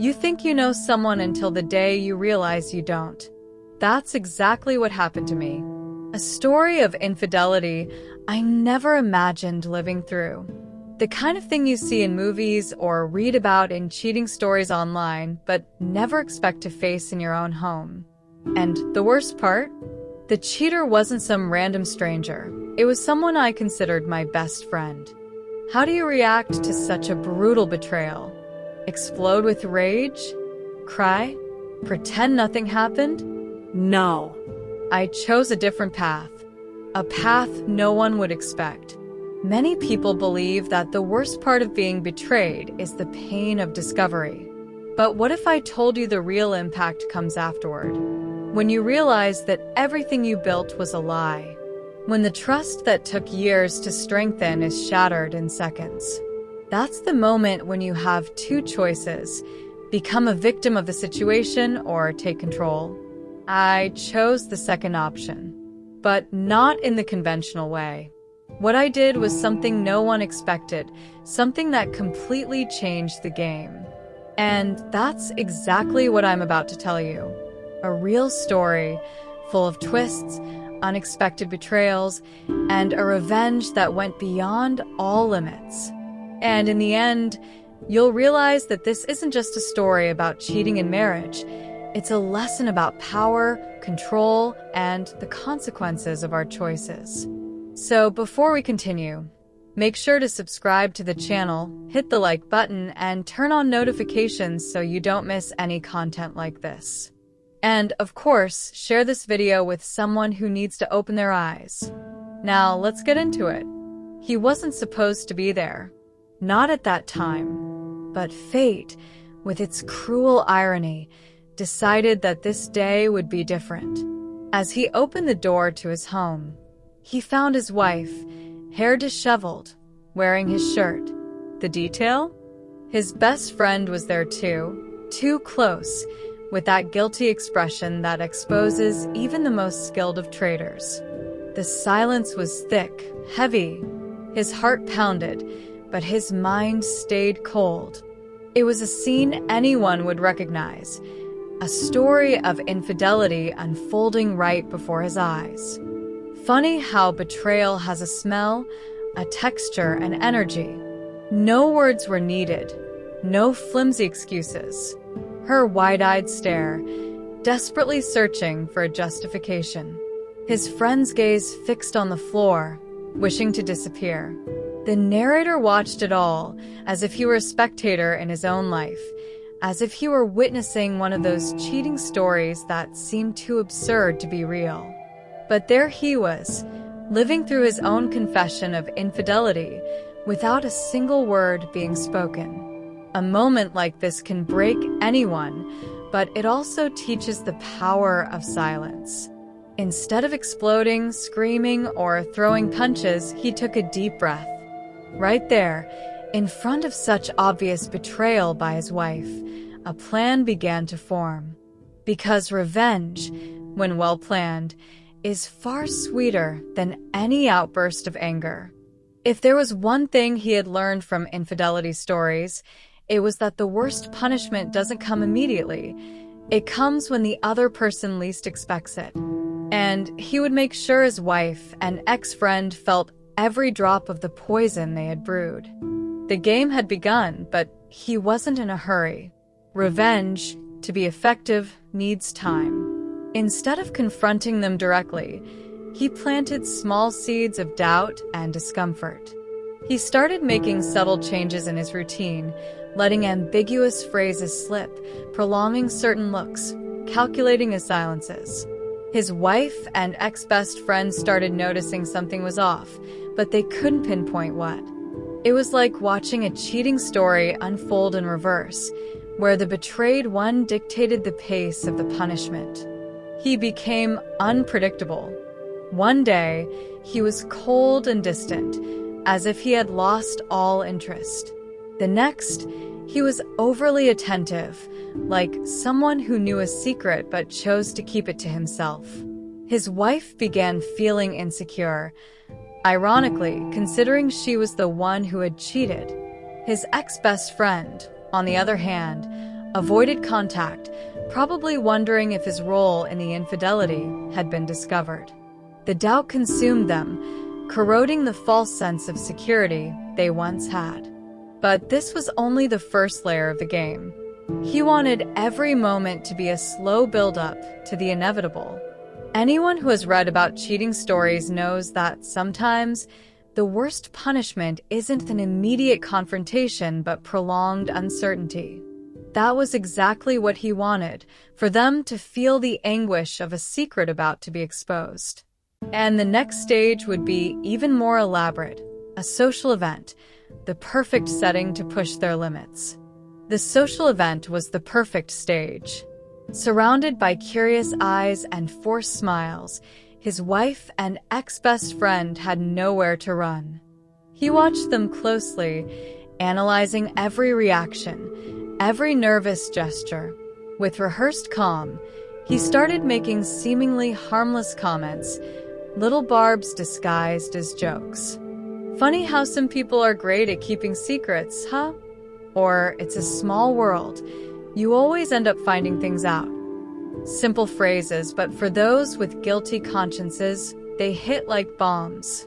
You think you know someone until the day you realize you don't. That's exactly what happened to me. A story of infidelity I never imagined living through. The kind of thing you see in movies or read about in cheating stories online, but never expect to face in your own home. And the worst part? The cheater wasn't some random stranger. It was someone I considered my best friend. How do you react to such a brutal betrayal? Explode with rage? Cry? Pretend nothing happened? No. I chose a different path. A path no one would expect. Many people believe that the worst part of being betrayed is the pain of discovery. But what if I told you the real impact comes afterward? When you realize that everything you built was a lie. When the trust that took years to strengthen is shattered in seconds. That's the moment when you have two choices: become a victim of the situation or take control. I chose the second option, but not in the conventional way. What I did was something no one expected, something that completely changed the game. And that's exactly what I'm about to tell you. A real story, full of twists, unexpected betrayals, and a revenge that went beyond all limits. And in the end, you'll realize that this isn't just a story about cheating in marriage. It's a lesson about power, control, and the consequences of our choices. So before we continue, make sure to subscribe to the channel, hit the like button, and turn on notifications so you don't miss any content like this. And, of course, share this video with someone who needs to open their eyes. Now, let's get into it. He wasn't supposed to be there. Not at that time. But fate, with its cruel irony, decided that this day would be different. As he opened the door to his home, he found his wife, hair disheveled, wearing his shirt. The detail? His best friend was there too close, with that guilty expression that exposes even the most skilled of traitors. The silence was thick, heavy. His heart pounded, but his mind stayed cold. It was a scene anyone would recognize, a story of infidelity unfolding right before his eyes. Funny how betrayal has a smell, a texture, and energy. No words were needed, no flimsy excuses. Her wide-eyed stare, desperately searching for a justification. His friend's gaze fixed on the floor, wishing to disappear. The narrator watched it all, as if he were a spectator in his own life, as if he were witnessing one of those cheating stories that seemed too absurd to be real. But there he was, living through his own confession of infidelity, without a single word being spoken. A moment like this can break anyone, but it also teaches the power of silence. Instead of exploding, screaming, or throwing punches, he took a deep breath. Right there, in front of such obvious betrayal by his wife, a plan began to form. Because revenge, when well planned, is far sweeter than any outburst of anger. If there was one thing he had learned from infidelity stories, it was that the worst punishment doesn't come immediately. It comes when the other person least expects it. And he would make sure his wife and ex-friend felt every drop of the poison they had brewed. The game had begun, but he wasn't in a hurry. Revenge, to be effective, needs time. Instead of confronting them directly, he planted small seeds of doubt and discomfort. He started making subtle changes in his routine, letting ambiguous phrases slip, prolonging certain looks, calculating his silences. His wife and ex-best friend started noticing something was off, but they couldn't pinpoint what. It was like watching a cheating story unfold in reverse, where the betrayed one dictated the pace of the punishment. He became unpredictable. One day, he was cold and distant, as if he had lost all interest. The next, he was overly attentive, like someone who knew a secret but chose to keep it to himself. His wife began feeling insecure, ironically, considering she was the one who had cheated. His ex-best friend, on the other hand, avoided contact, probably wondering if his role in the infidelity had been discovered. The doubt consumed them, corroding the false sense of security they once had. But this was only the first layer of the game. He wanted every moment to be a slow build-up to the inevitable. Anyone who has read about cheating stories knows that sometimes the worst punishment isn't an immediate confrontation but prolonged uncertainty. That was exactly what he wanted, for them to feel the anguish of a secret about to be exposed. And the next stage would be even more elaborate, a social event, the perfect setting to push their limits. The social event was the perfect stage. Surrounded by curious eyes and forced smiles, his wife and ex-best friend had nowhere to run. He watched them closely, analyzing every reaction, every nervous gesture. With rehearsed calm, he started making seemingly harmless comments, little barbs disguised as jokes. Funny how some people are great at keeping secrets, huh? Or, it's a small world. You always end up finding things out. Simple phrases, but for those with guilty consciences, they hit like bombs.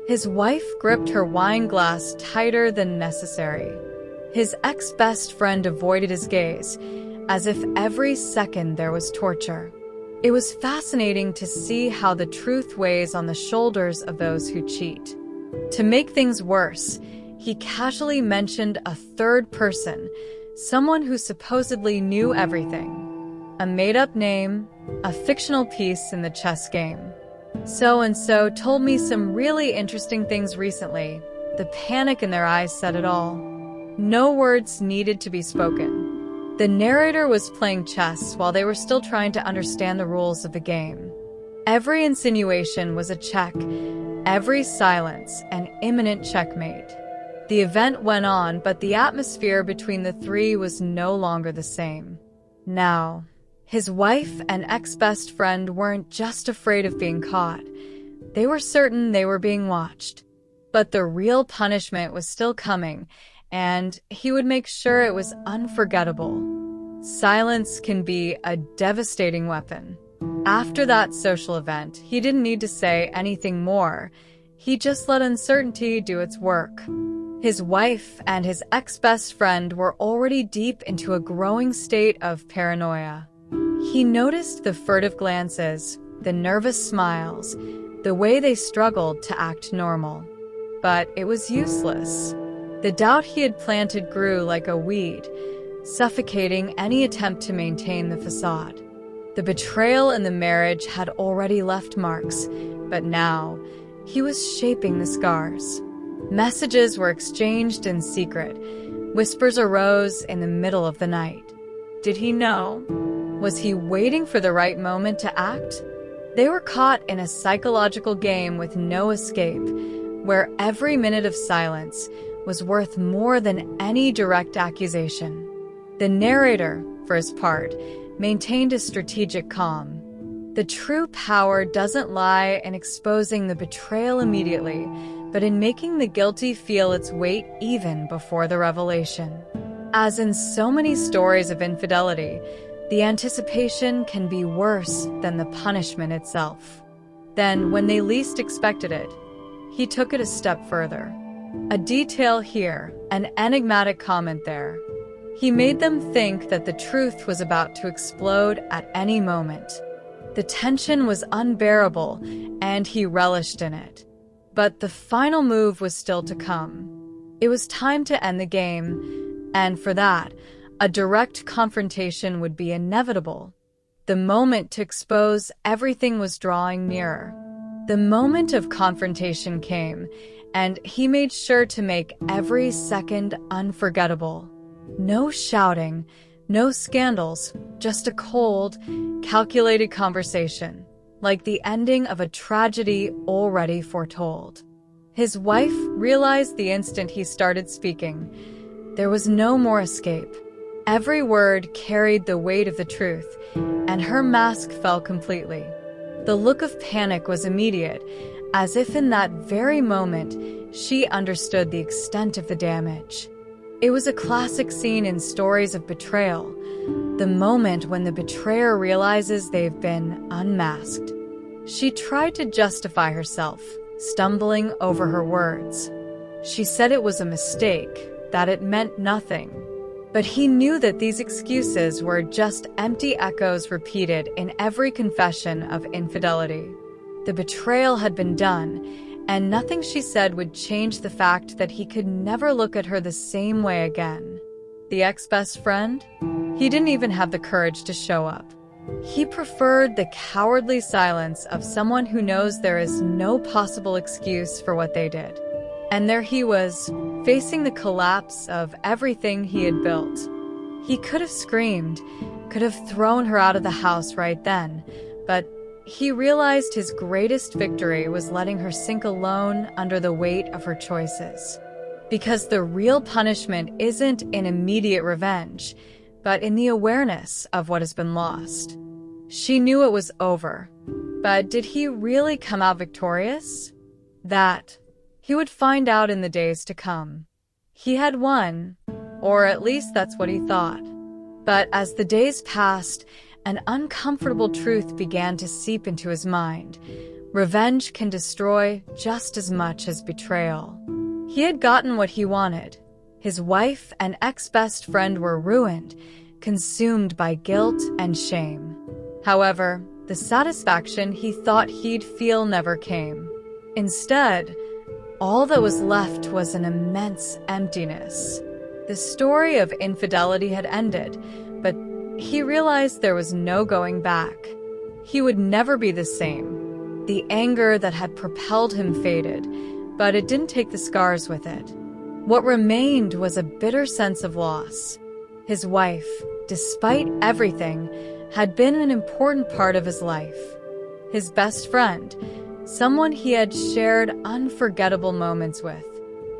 His wife gripped her wine glass tighter than necessary. His ex-best friend avoided his gaze, as if every second there was torture. It was fascinating to see how the truth weighs on the shoulders of those who cheat. To make things worse, he casually mentioned a third person, someone who supposedly knew everything. A made-up name, a fictional piece in the chess game. So-and-so told me some really interesting things recently. The panic in their eyes said it all. No words needed to be spoken. The narrator was playing chess while they were still trying to understand the rules of the game. Every insinuation was a check, every silence an imminent checkmate. The event went on, but the atmosphere between the three was no longer the same. Now, his wife and ex-best friend weren't just afraid of being caught. They were certain they were being watched. But the real punishment was still coming, and he would make sure it was unforgettable. Silence can be a devastating weapon. After that social event, he didn't need to say anything more. He just let uncertainty do its work. His wife and his ex-best friend were already deep into a growing state of paranoia. He noticed the furtive glances, the nervous smiles, the way they struggled to act normal. But it was useless. The doubt he had planted grew like a weed, suffocating any attempt to maintain the facade. The betrayal in the marriage had already left marks, but now he was shaping the scars. Messages were exchanged in secret. Whispers arose in the middle of the night. Did he know? Was he waiting for the right moment to act? They were caught in a psychological game with no escape, where every minute of silence was worth more than any direct accusation. The narrator, for his part, maintained a strategic calm. The true power doesn't lie in exposing the betrayal immediately, but in making the guilty feel its weight even before the revelation. As in so many stories of infidelity, the anticipation can be worse than the punishment itself. Then, when they least expected it, he took it a step further. A detail here, an enigmatic comment there. He made them think that the truth was about to explode at any moment. The tension was unbearable, and he relished in it. But the final move was still to come. It was time to end the game, and for that, a direct confrontation would be inevitable. The moment to expose everything was drawing nearer. The moment of confrontation came, and he made sure to make every second unforgettable. No shouting, no scandals, just a cold, calculated conversation, like the ending of a tragedy already foretold. His wife realized the instant he started speaking. There was no more escape. Every word carried the weight of the truth, and her mask fell completely. The look of panic was immediate, as if in that very moment she understood the extent of the damage. It was a classic scene in stories of betrayal, the moment when the betrayer realizes they've been unmasked. She tried to justify herself, stumbling over her words. She said it was a mistake, that it meant nothing. But he knew that these excuses were just empty echoes repeated in every confession of infidelity. The betrayal had been done, and nothing she said would change the fact that he could never look at her the same way again. The ex-best friend? He didn't even have the courage to show up. He preferred the cowardly silence of someone who knows there is no possible excuse for what they did. And there he was, facing the collapse of everything he had built. He could have screamed, could have thrown her out of the house right then, but he realized his greatest victory was letting her sink alone under the weight of her choices. Because the real punishment isn't in immediate revenge, but in the awareness of what has been lost. She knew it was over, but did he really come out victorious? That he would find out in the days to come. He had won, or at least that's what he thought. But as the days passed, an uncomfortable truth began to seep into his mind. Revenge can destroy just as much as betrayal. He had gotten what he wanted. His wife and ex-best friend were ruined, consumed by guilt and shame. However, the satisfaction he thought he'd feel never came. Instead, all that was left was an immense emptiness. The story of infidelity had ended, but he realized there was no going back. He would never be the same. The anger that had propelled him faded, but it didn't take the scars with it. What remained was a bitter sense of loss. His wife, despite everything, had been an important part of his life. His best friend, someone he had shared unforgettable moments with.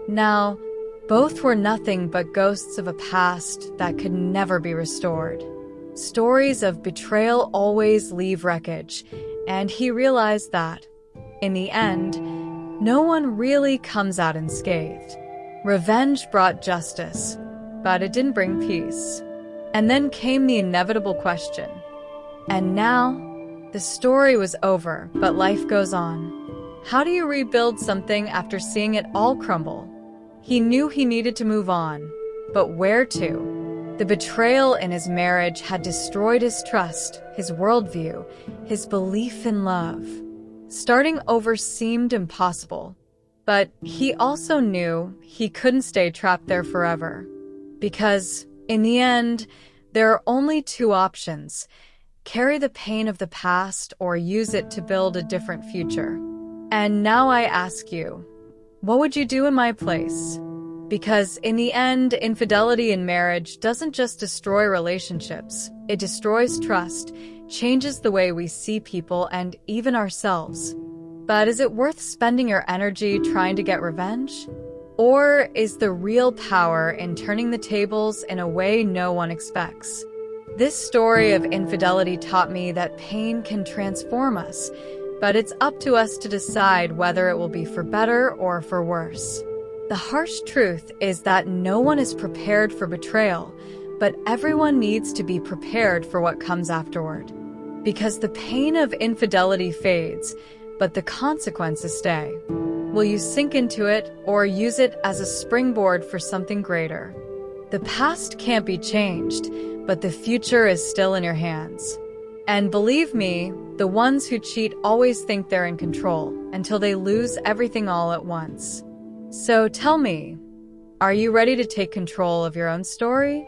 Now, both were nothing but ghosts of a past that could never be restored. Stories of betrayal always leave wreckage, and he realized that, in the end, no one really comes out unscathed. Revenge brought justice, but it didn't bring peace. And then came the inevitable question. And now, the story was over, but life goes on. How do you rebuild something after seeing it all crumble? He knew he needed to move on, but where to? The betrayal in his marriage had destroyed his trust, his worldview, his belief in love. Starting over seemed impossible, but he also knew he couldn't stay trapped there forever. Because, in the end, there are only two options: carry the pain of the past or use it to build a different future. And now I ask you, what would you do in my place? Because in the end, infidelity in marriage doesn't just destroy relationships, it destroys trust, changes the way we see people and even ourselves. But is it worth spending your energy trying to get revenge? Or is the real power in turning the tables in a way no one expects? This story of infidelity taught me that pain can transform us, but it's up to us to decide whether it will be for better or for worse. The harsh truth is that no one is prepared for betrayal, but everyone needs to be prepared for what comes afterward. Because the pain of infidelity fades, but the consequences stay. Will you sink into it or use it as a springboard for something greater? The past can't be changed, but the future is still in your hands. And believe me, the ones who cheat always think they're in control until they lose everything all at once. So tell me, are you ready to take control of your own story?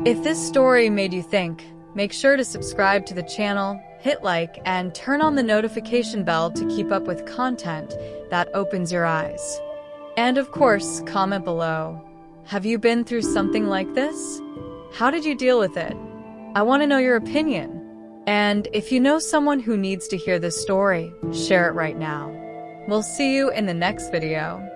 If this story made you think, make sure to subscribe to the channel, hit like, and turn on the notification bell to keep up with content that opens your eyes. And of course, comment below. Have you been through something like this? How did you deal with it? I want to know your opinion. And if you know someone who needs to hear this story, share it right now. We'll see you in the next video.